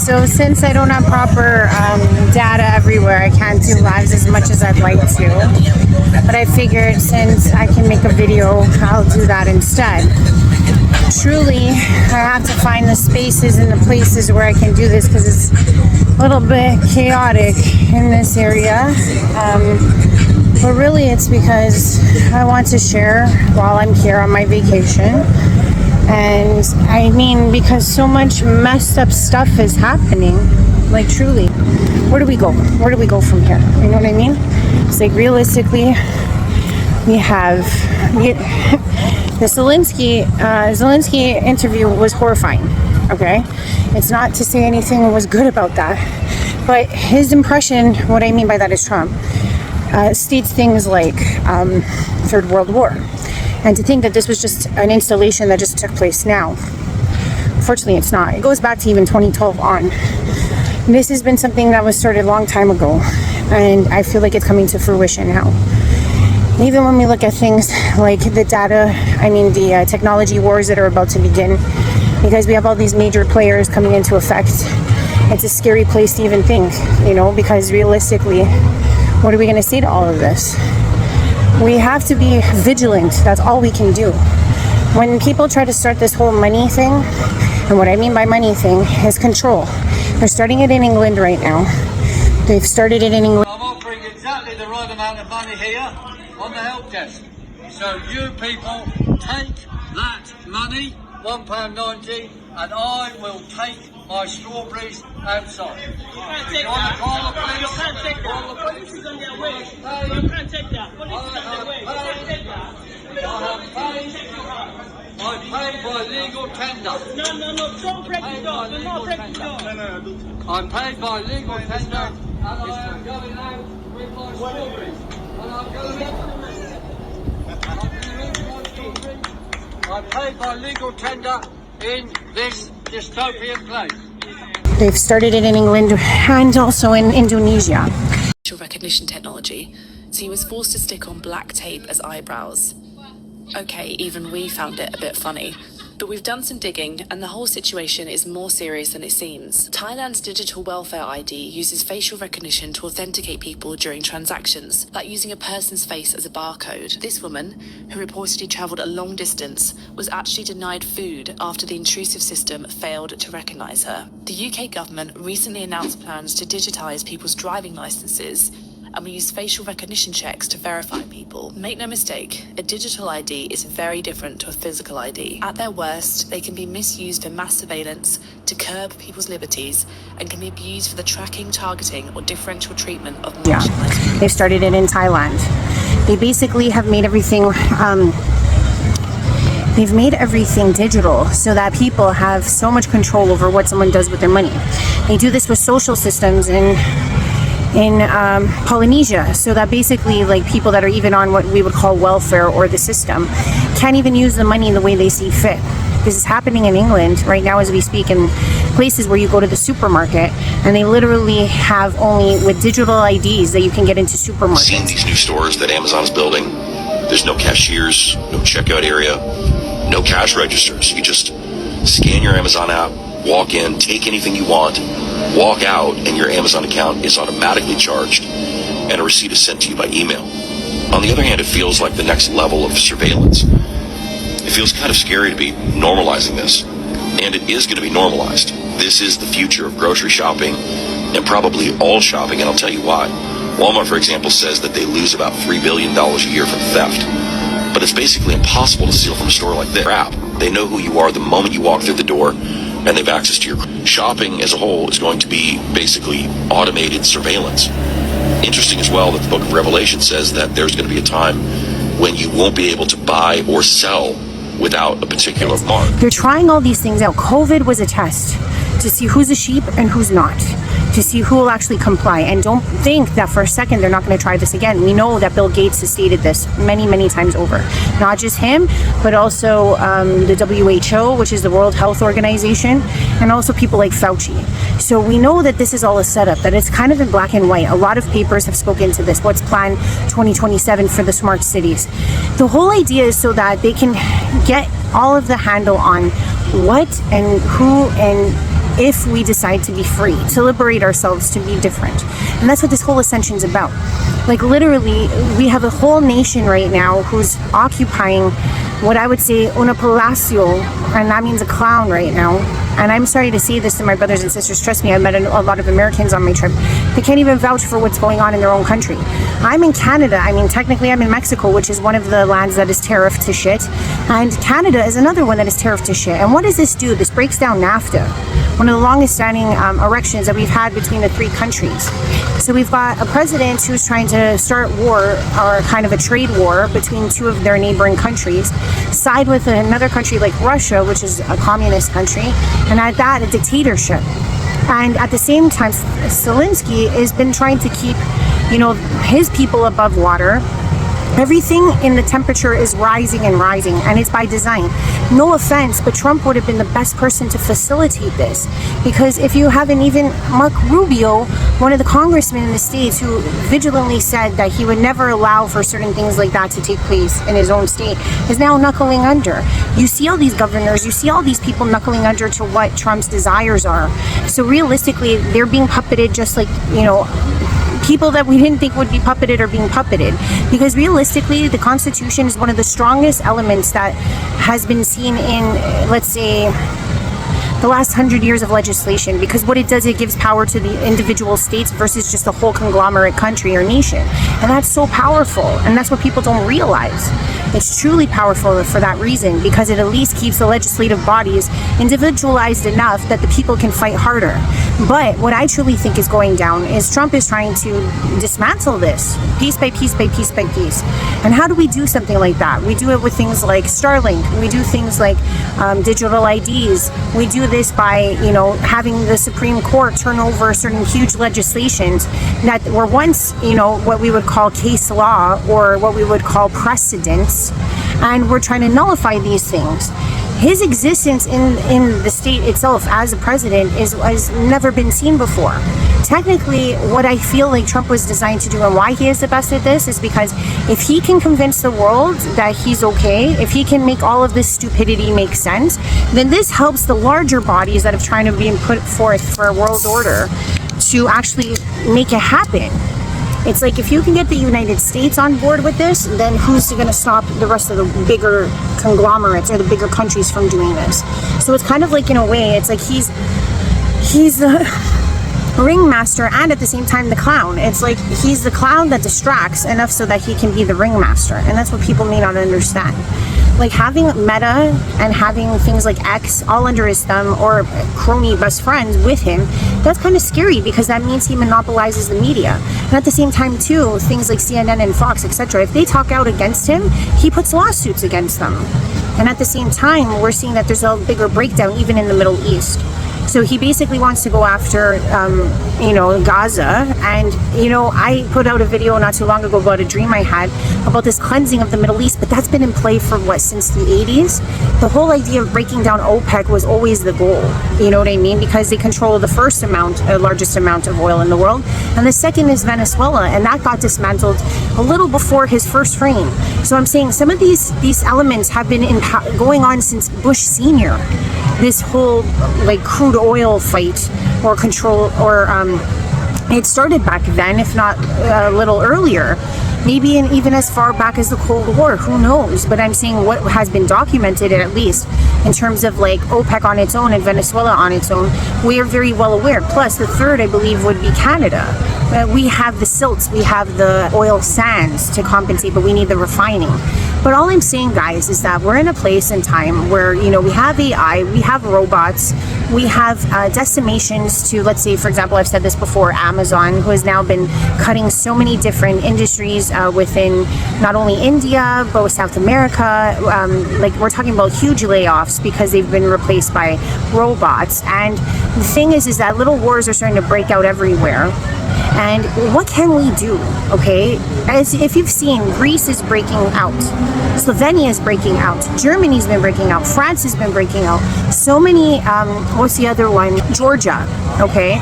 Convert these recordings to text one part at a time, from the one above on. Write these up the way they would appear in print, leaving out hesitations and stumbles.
So since I don't have proper data everywhere, I can't do lives as much as I'd like to. But I figured since I can make a video, I'll do that instead. Truly, I have to find the spaces and the places where I can do this because it's a little bit chaotic in this area. But really it's because I want to share while I'm here on my vacation. And I mean, because so much messed up stuff is happening, like truly, where do we go? Where do we go from here? You know what I mean? It's like realistically, we have the Zelensky interview was horrifying. Okay, it's not to say anything was good about that, but his impression, what I mean by that is Trump, states things like Third World War. And to think that this was just an installation that just took place now. Unfortunately, it's not. It goes back to even 2012 on. This has been something that was started a long time ago. And I feel like it's coming to fruition now. Even when we look at things like the the technology wars that are about to begin, because we have all these major players coming into effect, it's a scary place to even think, because realistically, what are we going to say to all of this? We have to be vigilant. That's all we can do. When people try to start this whole money thing, and what I mean by money thing is control. They're starting it in England right now. They've started it in England. I'm offering exactly the right amount of money here on the help desk. So you people take that money, £1.90, and I will take my strawberries outside. You can't take that. You can't take that. Police is on their way. You can't take that. Police is on their way. You can't take that. I paid by legal tender. No. Don't break the door. Do not break the door. I paid by legal tender, and I am going out with my strawberries. And I'm going out with my strawberries. I paid by legal tender in this dystopian place. They've started it in England and also in Indonesia. Facial recognition technology, so he was forced to stick on black tape as eyebrows. Okay, even we found it a bit funny. But we've done some digging, and the whole situation is more serious than it seems. Thailand's digital welfare ID uses facial recognition to authenticate people during transactions, like using a person's face as a barcode. This woman, who reportedly travelled a long distance, was actually denied food after the intrusive system failed to recognise her. The UK government recently announced plans to digitise people's driving licences, and we use facial recognition checks to verify people. Make no mistake, a digital ID is very different to a physical ID. At their worst, they can be misused for mass surveillance, to curb people's liberties, and can be abused for the tracking, targeting, or differential treatment of marginalized groups. They've started it in Thailand. They basically have made everything digital so that people have so much control over what someone does with their money. They do this with social systems in Polynesia, so that basically like people that are even on what we would call welfare or the system can't even use the money in the way they see fit. This is happening in England right now as we speak, in places where you go to the supermarket and they literally have only with digital IDs that you can get into supermarkets. Seeing these new stores that Amazon is building, there's no cashiers, no checkout area, no cash registers. You just scan your Amazon app, walk in, take anything you want, walk out, and your Amazon account is automatically charged and a receipt is sent to you by email. On the other hand, it feels like the next level of surveillance. It feels kind of scary to be normalizing this, and it is going to be normalized. This is the future of grocery shopping and probably all shopping, and I'll tell you why. Walmart, for example, says that they lose about $3 billion a year from theft, but it's basically impossible to steal from a store like this. They know who you are the moment you walk through the door, and they have access to your shopping as a whole is going to be basically automated surveillance. Interesting as well that the book of Revelation says that there's going to be a time when you won't be able to buy or sell without a particular mark. They're trying all these things out. COVID was a test to see who's a sheep and who's not, to see who will actually comply. And don't think that for a second they're not going to try this again. We know that Bill Gates has stated this many, many times over. Not just him, but also the WHO, which is the World Health Organization, and also people like Fauci. So we know that this is all a setup, that it's kind of in black and white. A lot of papers have spoken to this. What's Plan 2027 for the smart cities? The whole idea is so that they can get all of the handle on what and who and if we decide to be free, to liberate ourselves, to be different. And that's what this whole ascension's about. Like literally, we have a whole nation right now who's occupying what I would say una palacio, and that means a clown right now. And I'm sorry to say this to my brothers and sisters. Trust me, I met a lot of Americans on my trip. They can't even vouch for what's going on in their own country. I'm in Canada. I mean, technically I'm in Mexico, which is one of the lands that is tariffed to shit. And Canada is another one that is tariffed to shit. And what does this do? This breaks down NAFTA, one of the longest standing erections that we've had between the three countries. So we've got a president who's trying to start war, or kind of a trade war between two of their neighboring countries, side with another country like Russia, which is a communist country, and at that, a dictatorship. And at the same time, Zelensky has been trying to keep, his people above water. Everything in the temperature is rising and rising, and it's by design. No offense, but Trump would have been the best person to facilitate this, because if you haven't, even Mark Rubio, one of the congressmen in the States who vigilantly said that he would never allow for certain things like that to take place in his own state, is now knuckling under. You see all these governors, you see all these people knuckling under to what Trump's desires are. So realistically, they're being puppeted just like, people that we didn't think would be puppeted are being puppeted, because realistically the Constitution is one of the strongest elements that has been seen in, let's say, the last 100 years of legislation, because what it does, it gives power to the individual states versus just a whole conglomerate country or nation. And that's so powerful, and that's what people don't realize. It's truly powerful for that reason, because it at least keeps the legislative bodies individualized enough that the people can fight harder. But what I truly think is going down is Trump is trying to dismantle this piece by piece by piece by piece. And how do we do something like that? We do it with things like Starlink. We do things like digital IDs. We do this by, having the Supreme Court turn over certain huge legislations that were once, what we would call case law, or what we would call precedents. And we're trying to nullify these things. His existence in the state itself as a president has never been seen before. Technically, what I feel like Trump was designed to do, and why he is the best at this, is because if he can convince the world that he's okay, if he can make all of this stupidity make sense, then this helps the larger bodies that have trying to be put forth for a world order to actually make it happen. It's like, if you can get the United States on board with this, then who's going to stop the rest of the bigger conglomerates or the bigger countries from doing this? So it's kind of like, in a way, it's like he's the ringmaster and at the same time the clown. It's like he's the clown that distracts enough so that he can be the ringmaster. And that's what people may not understand. Like having Meta and having things like X all under his thumb, or crony best friends with him, that's kind of scary, because that means he monopolizes the media. And at the same time too, things like CNN and Fox, etc., if they talk out against him, he puts lawsuits against them. And at the same time, we're seeing that there's a bigger breakdown even in the Middle East. So he basically wants to go after, Gaza. And, I put out a video not too long ago about a dream I had about this cleansing of the Middle East, but that's been in play for since the 80s. The whole idea of breaking down OPEC was always the goal. You know what I mean? Because they control the largest amount of oil in the world. And the second is Venezuela, and that got dismantled a little before his first reign. So I'm saying some of these elements have been going on since Bush Sr. This whole crude oil fight or control, or it started back then, if not a little earlier, maybe even as far back as the Cold War, who knows? But I'm saying what has been documented, at least in terms of OPEC on its own and Venezuela on its own, we are very well aware. Plus the third, I believe, would be Canada. We have the silts, we have the oil sands to compensate, but we need the refining. But all I'm saying, guys, is that we're in a place and time where, we have AI, we have robots, we have decimations to, let's say, for example, I've said this before, Amazon, who has now been cutting so many different industries within not only India, but South America. We're talking about huge layoffs because they've been replaced by robots. And the thing is that little wars are starting to break out everywhere. And what can we do? Okay, as if you've seen, Greece is breaking out, Slovenia is breaking out, Germany's been breaking out, France has been breaking out, so many, what's the other one? Georgia, okay?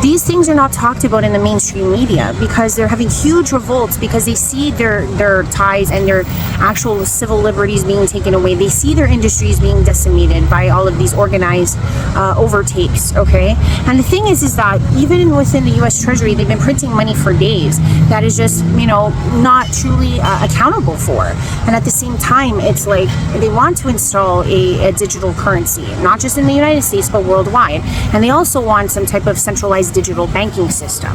these things are not talked about in the mainstream media because they're having huge revolts because they see their ties and their actual civil liberties being taken away. They see their industries being decimated by all of these organized overtakes, okay? And the thing is that even within the US Treasury, they've been printing money for days that is just, not truly accountable for. And at the same time, it's like they want to install a digital currency, not just in the United States, but worldwide. And they also want some type of centralized digital banking system.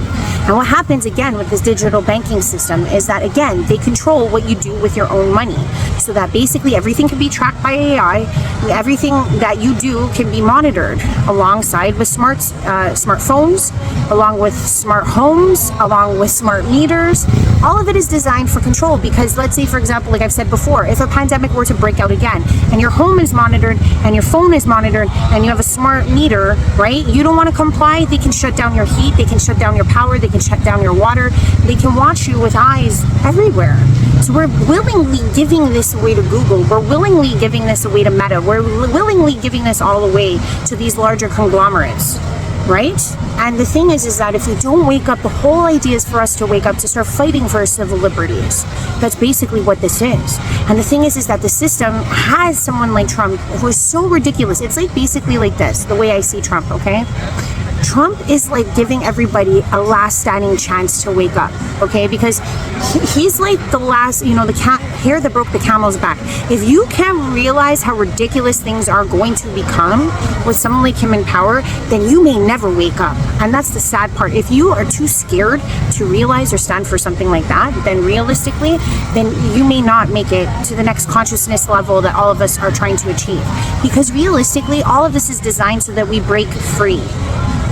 And what happens again with this digital banking system is that, again, they control what you do with your own money. So that basically everything can be tracked by AI. Everything that you do can be monitored alongside with smartphones, along with smart homes, along with smart meters. All of it is designed for control because let's say, for example, like I've said before, if a pandemic were to break out again and your home is monitored and your phone is monitored and you have a smart meter, right? You don't want to comply, they can shut down your heat, they can shut down your power, they can shut down your water, they can watch you with eyes everywhere. So we're willingly giving this away to Google, we're willingly giving this away to Meta, we're willingly giving this all away to these larger conglomerates, right? And the thing is that if we don't wake up, the whole idea is for us to wake up to start fighting for our civil liberties. That's basically what this is. And the thing is that the system has someone like Trump who is so ridiculous. It's like basically like this, the way I see Trump, okay? Trump is like giving everybody a last standing chance to wake up, okay? Because he's like the last, the hair that broke the camel's back. If you can't realize how ridiculous things are going to become with someone like him in power, then you may never wake up. And that's the sad part. If you are too scared to realize or stand for something like that, then realistically, then you may not make it to the next consciousness level that all of us are trying to achieve. Because realistically, all of this is designed so that we break free.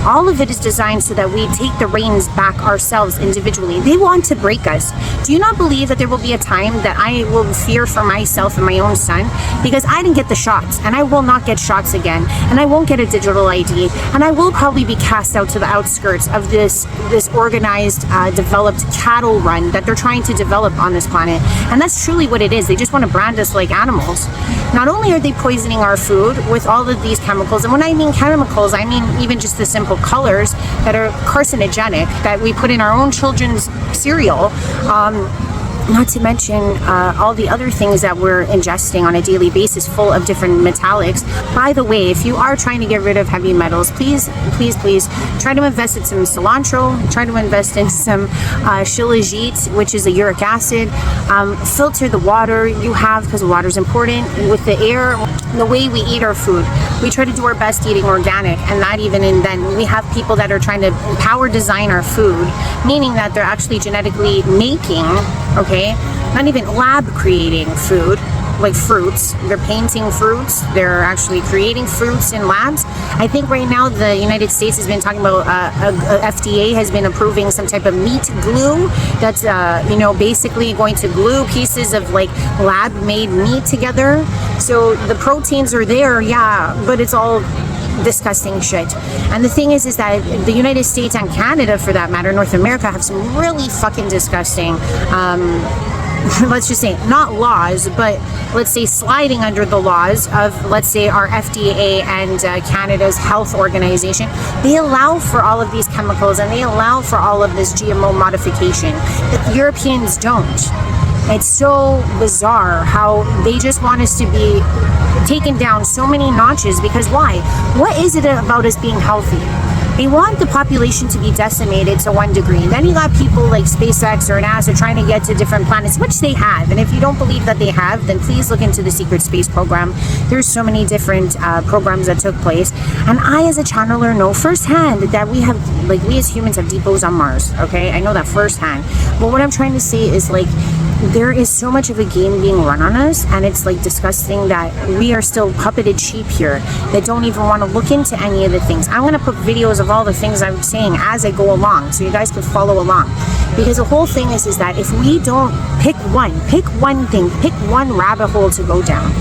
All of it is designed so that we take the reins back ourselves individually. They want to break us. Do you not believe that there will be a time that I will fear for myself and my own son? Because I didn't get the shots, and I will not get shots again, and I won't get a digital ID, and I will probably be cast out to the outskirts of this organized, developed cattle run that they're trying to develop on this planet. And that's truly what it is. They just want to brand us like animals. Not only are they poisoning our food with all of these chemicals, and when I mean chemicals, I mean even just the simple colors that are carcinogenic that we put in our own children's cereal, not to mention all the other things that we're ingesting on a daily basis full of different metallics. By the way, if you are trying to get rid of heavy metals, please try to invest in some cilantro, try to invest in some shilajit, which is a uric acid. Filter the water you have, because water is important. With the air, the way we eat our food, we try to do our best eating organic, and not even in then we have people that are trying to power design our food, meaning that they're actually genetically making, okay, not even lab creating food, like fruits. They're painting fruits. They're actually creating fruits in labs. I think right now the United States has been talking about, FDA has been approving some type of meat glue that's, basically going to glue pieces of like lab-made meat together. So the proteins are there, yeah, but it's all disgusting shit. And the thing is that the United States and Canada, for that matter, North America, have some really fucking disgusting let's just say not laws, but let's say sliding under the laws of, let's say, our FDA and Canada's health organization. They allow for all of these chemicals and they allow for all of this GMO modification, but Europeans don't. It's so bizarre how they just want us to be taken down so many notches. Because why? What is it about us being healthy? They want the population to be decimated to 1 degree. Then you got people like SpaceX or NASA trying to get to different planets, which they have. And if you don't believe that they have, then please look into the secret space program. There's so many different programs that took place. And I, as a channeler, know firsthand that we as humans have depots on Mars. Okay, I know that firsthand. But what I'm trying to say is, like, there is so much of a game being run on us, and it's like disgusting that we are still puppeted sheep here that don't even want to look into any of the things. I'm going to put videos of all the things I'm saying as I go along so you guys can follow along, because the whole thing is that if we don't pick one thing, pick one rabbit hole to go down,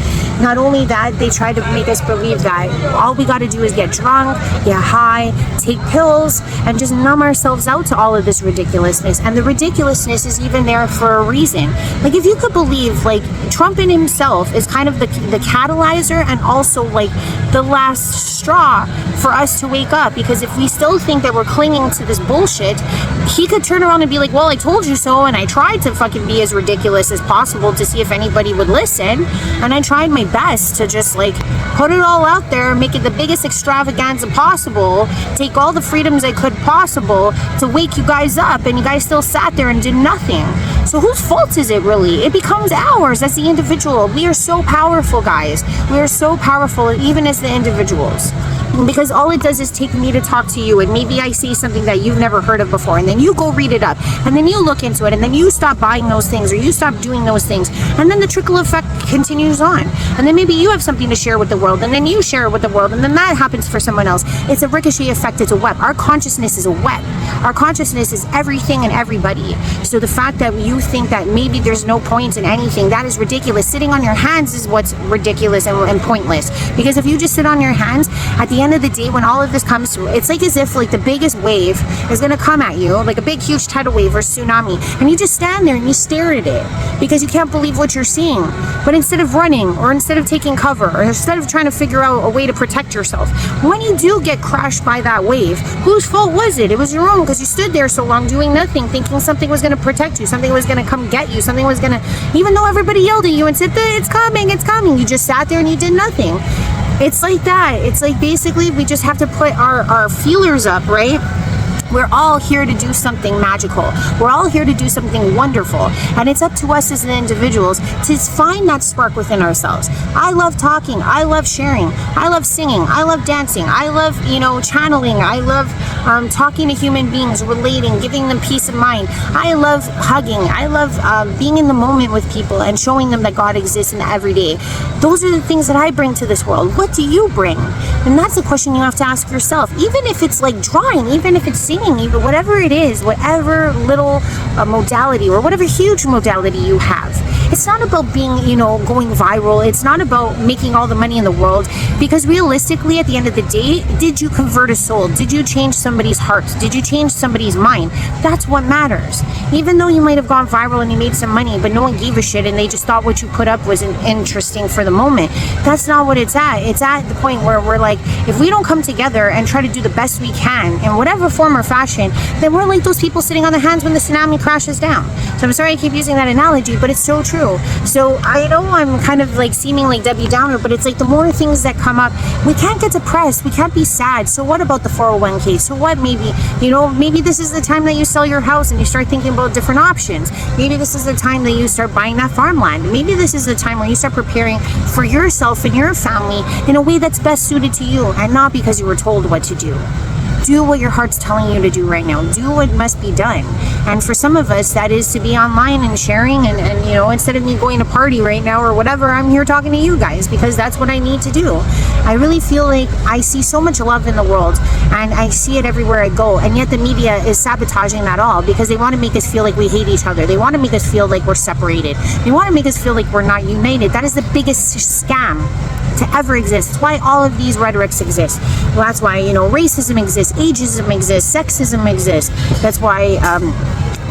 Not only that, they try to make us believe that all we got to do is get drunk, get high, take pills, and just numb ourselves out to all of this ridiculousness. And the ridiculousness is even there for a reason. Like, if you could believe, like, Trump in himself is kind of the catalyzer and also like the last straw for us to wake up, because if we still think that we're clinging to this bullshit, he could turn around and be like, well, I told you so, and I tried to fucking be as ridiculous as possible to see if anybody would listen, and I tried my best to just like put it all out there, make it the biggest extravaganza possible, take all the freedoms I could possible to wake you guys up, and you guys still sat there and did nothing. So whose fault is it really? It becomes ours as the individual. We are so powerful, guys. We are so powerful, even as the individuals. Because all it does is take me to talk to you, and maybe I say something that you've never heard of before, and then you go read it up, and then you look into it, and then you stop buying those things, or you stop doing those things, and then the trickle effect continues on. And then maybe you have something to share with the world, and then you share it with the world, and then that happens for someone else. It's a ricochet effect. It's a web. Our consciousness is a web. Our consciousness is everything and everybody. So the fact that you think that maybe there's no point in anything, that is ridiculous. Sitting on your hands is what's ridiculous and pointless. Because if you just sit on your hands, at the end of the day, when all of this comes through, it's like as if like the biggest wave is going to come at you, like a big huge tidal wave or tsunami, and you just stand there and you stare at it because you can't believe what you're seeing. But instead of running, or instead of taking cover, or instead of trying to figure out a way to protect yourself, when you do get crashed by that wave, whose fault was it? It was your own, because you stood there so long doing nothing, thinking something was going to protect you, something was going to come get you, something was going to, even though everybody yelled at you and said, it's coming, you just sat there and you did nothing. It's like that. It's like basically we just have to put our feelers up, right? We're all here to do something magical. We're all here to do something wonderful. And it's up to us as the individuals to find that spark within ourselves. I love talking. I love sharing. I love singing. I love dancing. I love, channeling. I love talking to human beings, relating, giving them peace of mind. I love hugging. I love being in the moment with people and showing them that God exists in every day. Those are the things that I bring to this world. What do you bring? And that's the question you have to ask yourself. Even if it's like drawing, even if it's singing, even whatever it is, whatever little modality or whatever huge modality you have, it's not about being, going viral. It's not about making all the money in the world, because realistically, at the end of the day, did you convert a soul? Did you change somebody's heart? Did you change somebody's mind? That's what matters. Even though you might have gone viral and you made some money, but no one gave a shit and they just thought what you put up was interesting for the moment. That's not what it's at. It's at the point where we're like, if we don't come together and try to do the best we can in whatever form or fashion, then we're like those people sitting on the hands when the tsunami crashes down. So I'm sorry I keep using that analogy, but it's so true. So I know I'm kind of like seeming like Debbie Downer, but it's like the more things that come up, we can't get depressed, we can't be sad. So what about the 401k? So what, maybe this is the time that you sell your house and you start thinking about different options. Maybe this is the time that you start buying that farmland. Maybe this is the time where you start preparing for yourself and your family in a way that's best suited to you, and not because you were told what to do. Do what your heart's telling you to do right now. Do what must be done. And for some of us, that is to be online and sharing and instead of me going to party right now or whatever, I'm here talking to you guys because that's what I need to do. I really feel like I see so much love in the world and I see it everywhere I go, and yet the media is sabotaging that all because they want to make us feel like we hate each other. They want to make us feel like we're separated. They want to make us feel like we're not united. That is the biggest scam to ever exist. It's why all of these rhetorics exist. Well, that's why racism exists, ageism exists, sexism exists. That's why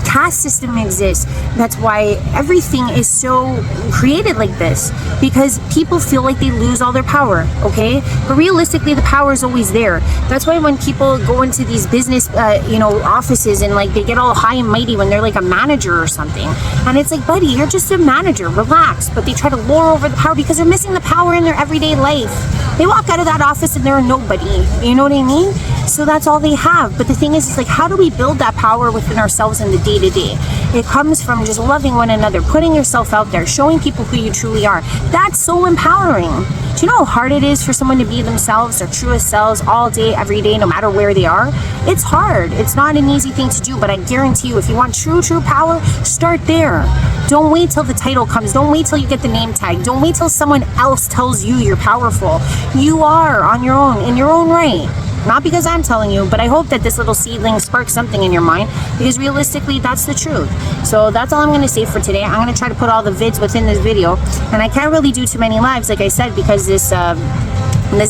caste system exists. That's why everything is so created like this, because people feel like they lose all their power, okay? But realistically, the power is always there. That's why when people go into these business, offices and like they get all high and mighty when they're like a manager or something, and it's like, buddy, you're just a manager, relax. But they try to lure over the power because they're missing the power in their everyday life. They walk out of that office and they're a nobody. You know what I mean? So that's all they have. But the thing is, it's like, how do we build that power within ourselves in the day-to-day? It comes from just loving one another, putting yourself out there, showing people who you truly are. That's so empowering. Do you know how hard it is for someone to be themselves, their truest selves, all day, every day, no matter where they are? It's hard. It's not an easy thing to do, but I guarantee you, if you want true power, start there. Don't wait till the title comes. Don't wait till you get the name tag. Don't wait till someone else tells you you're powerful. You are on your own, in your own right. Not because I'm telling you, but I hope that this little seedling sparks something in your mind, because realistically, that's the truth. So that's all I'm going to say for today. I'm going to try to put all the vids within this video, and I can't really do too many lives, like I said, because this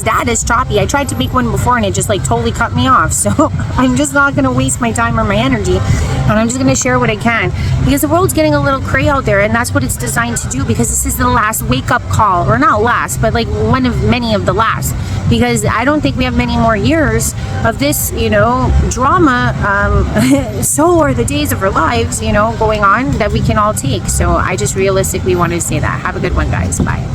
data is choppy. I tried to make one before and it just like totally cut me off. So I'm just not going to waste my time or my energy, and I'm just going to share what I can, because the world's getting a little cray out there, and that's what it's designed to do, because this is the last wake up call, or not last, but like one of many of the last, because I don't think we have many more years of this, you know, drama. So are the days of our lives, you know, going on, that we can all take. So I just realistically wanted to say that. Have a good one, guys. Bye.